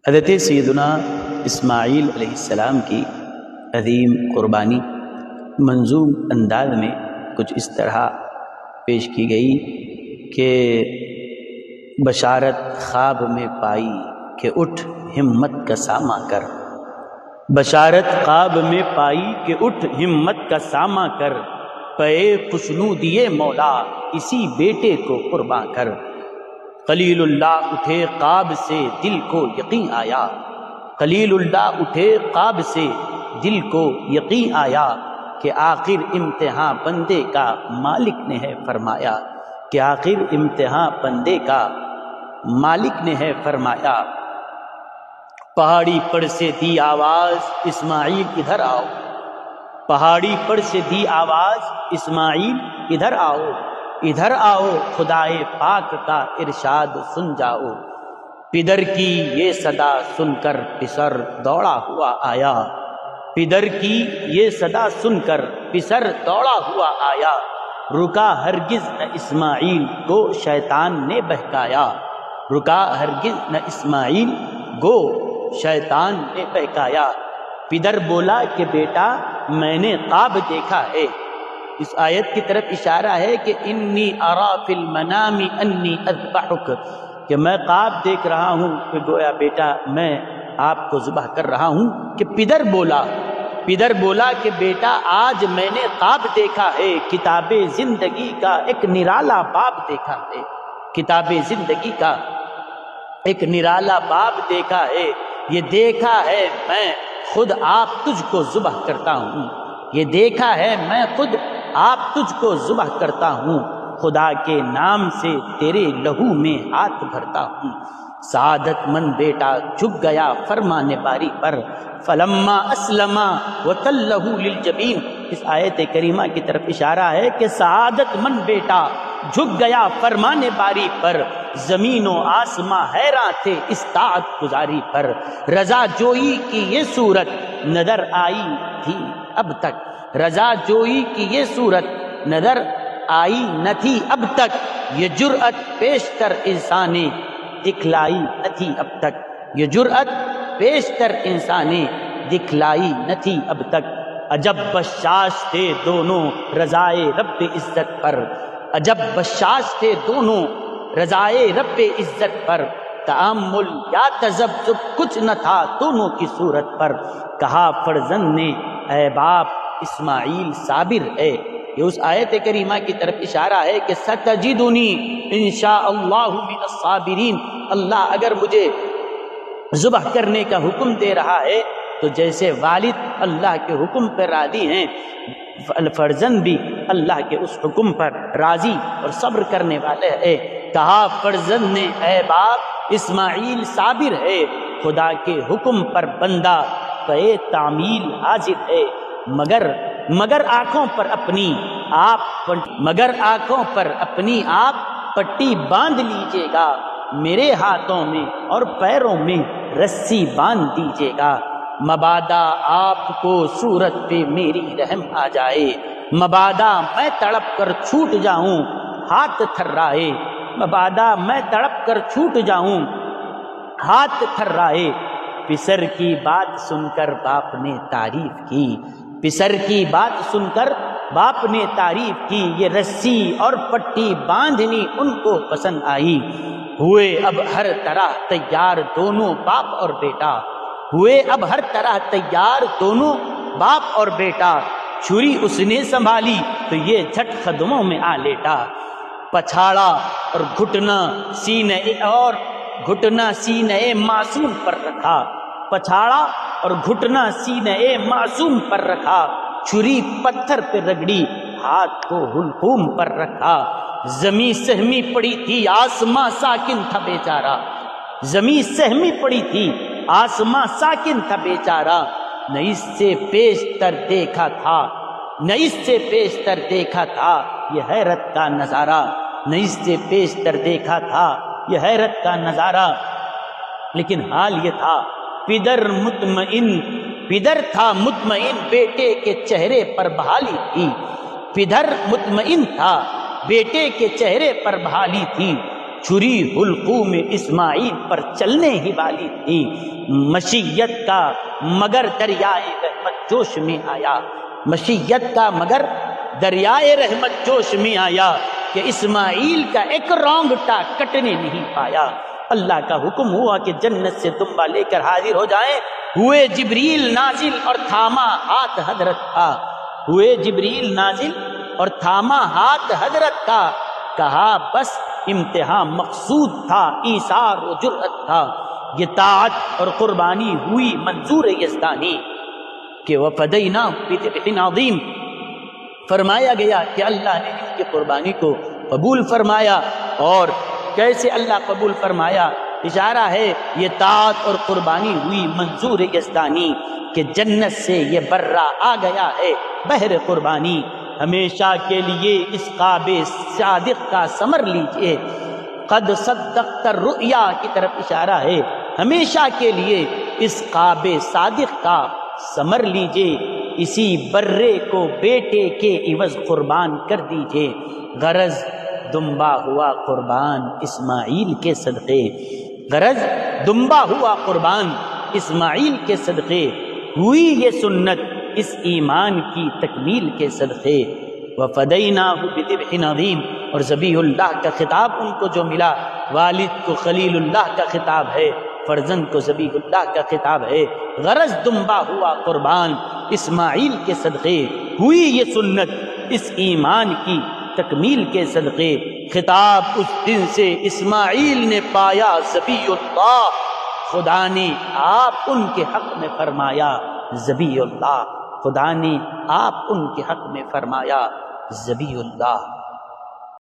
حضرت سیدنا اسماعیل علیہ السلام کی عظیم قربانی منظوم انداز میں کچھ اس طرح پیش کی گئی کہ بشارت خواب میں پائی کہ اٹھ ہمت کا ساماں کر، بشارت خواب میں پائی کہ اٹھ ہمت کا ساماں کر، پے خوشنودیے مولا اسی بیٹے کو قرباں کر۔ خلیل اللہ اٹھے خواب سے دل کو یقین آیا، خلیل اللہ اٹھے خواب سے دل کو یقین آیا کہ آخر امتحان بندے کا مالک نے ہے فرمایا، کہ آخر امتحان بندے کا مالک نے ہے فرمایا۔ پہاڑی پر سے دی آواز اسماعیل ادھر آؤ، پہاڑی پر سے دی آواز اسماعیل ادھر آؤ، ادھر آؤ خدائے پاک کا ارشاد سن جاؤ۔ پدر کی یہ صدا سن کر پسر دوڑا ہوا آیا، پدر کی یہ صدا سن کر پسر دوڑا ہوا آیا۔ رکا ہرگز نہ اسماعیل کو شیطان نے بہکایا، رکا ہرگز نہ اسماعیل کو شیطان نے بہکایا۔ پدر بولا کہ بیٹا میں نے خواب دیکھا ہے، اس آیت کی طرف اشارہ ہے کہ انی ارا فی المنام انی اذبحک، کہ میں خواب دیکھ رہا ہوں کہ گویا بیٹا میں آپ کو ذبح کر رہا ہوں۔ کہ پدر بولا کہ بیٹا آج میں نے خواب دیکھا ہے، کتاب زندگی کا ایک نرالا باب دیکھا ہے، کتاب زندگی کا ایک نرالا باب دیکھا ہے، یہ دیکھا ہے میں خود آپ تجھ کو ذبح کرتا ہوں، یہ دیکھا ہے میں خود آپ تجھ کو ذبح کرتا ہوں، خدا کے نام سے تیرے لہو میں ہاتھ بھرتا ہوں۔ سعادت مند بیٹا جھک گیا فرمان باری پر، فلما اسلم وتلہ للجبین، اس آیت کریمہ کی طرف اشارہ ہے کہ سعادت مند بیٹا جھک گیا فرمان باری پر، زمین و آسماں حیراں تھے اس طاعت گزاری پر۔ رضا جوئی کی یہ صورت نظر آئی تھی اب تک، رضا جوئی کی یہ صورت نظر آئی نہ تھی اب تک، یہ جرأت پیشتر انسان نے دکھلائی نہ تھی اب تک، یہ جرأت پیشتر انسان نے دکھلائی نہ تھی اب تک۔ عجب بشاش تھے دونوں رضائے رب عزت پر، عجب بشاش تھے دونوں رضائے رب عزت پر، تأمل یا تذبذب کچھ نہ تھا دونوں کی صورت پر۔ کہا فرزند نے اے باپ اسماعیل صابر ہے، یہ اس آیت کریمہ کی طرف اشارہ ہے کہ ستجدنی انشاءاللہ من الصابرین، اللہ اگر مجھے ذبح کرنے کا حکم دے رہا ہے تو جیسے والد اللہ کے حکم پر راضی ہیں، فرزند بھی اللہ کے اس حکم پر راضی اور صبر کرنے والے ہے۔ کہا فرزند نے اے باپ اسماعیل صابر ہے، خدا کے حکم پر بندہ پے تعمیل حاضر ہے، مگر آنکھوں پر اپنی آپ پٹی باندھ لیجیے گا، میرے ہاتھوں میں اور پیروں میں رسی باندھ دیجیے گا، مبادا آپ کو صورت پہ میری رحم آ جائے، مبادا میں تڑپ کر چھوٹ جاؤں ہاتھ تھرائے، مبادا میں تڑپ کر چھوٹ جاؤں ہاتھ تھرائے۔ پسر کی بات سن کر باپ نے تعریف کی، پسر کی بات سن کر باپ نے تعریف کی، یہ رسی اور پٹی باندھنی ان کو پسند آئی۔ ہوئے اب ہر طرح تیار دونوں باپ اور بیٹا، ہوئے اب ہر طرح تیار دونوں باپ اور بیٹا، چھری اس نے سنبھالی تو یہ جھٹ قدموں میں آ لیٹا، پچھاڑا اور گھٹنا سینے معصوم پر رکھا، پچھاڑا اور گھٹنا سینے معصوم پر رکھا، چھری پتھر پہ رگڑی ہاتھ کو حلقوم پر رکھا۔ زمیں سہمی پڑی تھی آسماں ساکن تھا بیچارہ، زمیں سہمی پڑی تھی آسماں ساکن تھا بیچارہ، نہ اس سے پیشتر دیکھا تھا، نہ اس سے پیشتر دیکھا تھا یہ حیرت کا نظارہ، نہ اس سے پیشتر دیکھا تھا یہ حیرت کا نظارہ۔ لیکن حال یہ تھا پدر تھا مطمئن بیٹے کے چہرے پر بحالی تھی، پدر مطمئن تھا بیٹے کے چہرے پر بحالی تھی، چھری حلقوم اسماعیل پر چلنے ہی والی تھی، مشیت کا مگر دریائے رحمت جوش میں آیا، مشیت کا مگر دریائے رحمت جوش میں آیا کہ اسماعیل کا ایک رونگٹا کٹنے نہیں پایا۔ اللہ کا حکم ہوا کہ جنت سے دمبا لے کر حاضر ہو جائیں، ہوئے جبریل نازل اور تھاما ہاتھ حضرت کا، ہوئے جبریل نازل اور تھاما ہاتھ حضرت کا، کہا بس امتحان مقصود تھا، ایثار و جرأت تھا، یہ طاعت اور قربانی ہوئی منظور یزدانی کہ وفدیناہ بذبح عظیم، فرمایا گیا کہ اللہ نے ان کی قربانی کو قبول فرمایا۔ اور کیسے اللہ قبول فرمایا؟ اشارہ ہے یہ طاعت اور قربانی ہوئی منظور یزدانی کہ جنت سے یہ برہ آ گیا ہے بحر قربانی، ہمیشہ کے لیے اس قاب صادق کا ثمر لیجئے، قد صدقت الرؤیا کی طرف اشارہ ہے، ہمیشہ کے لیے اس قاب صادق کا ثمر لیجئے، اسی برے کو بیٹے کے عوض قربان کر دیجئے۔ غرض دمبا ہوا قربان اسماعیل کے صدقے، غرض دمبا ہوا قربان اسماعیل کے صدقے، ہوئی یہ سنت اس ایمان کی تکمیل کے صدقے۔ وفدیناہ بذبح عظیم، اور ذبیح اللہ کا خطاب ان کو جو ملا، والد کو خلیل اللہ کا خطاب ہے، فرزند کو ذبیح اللہ کا خطاب ہے، غرض دمبا ہوا قربان اسماعیل کے صدقے، ہوئی یہ سنت اس ایمان کی تکمیل کے صدقے۔ خطاب اس دن سے اسماعیل نے پایا ذبیح اللہ، خدا نے آپ ان کے حق میں فرمایا ذبیح اللہ، خدا نے آپ ان کے حق میں فرمایا ذبیح اللہ۔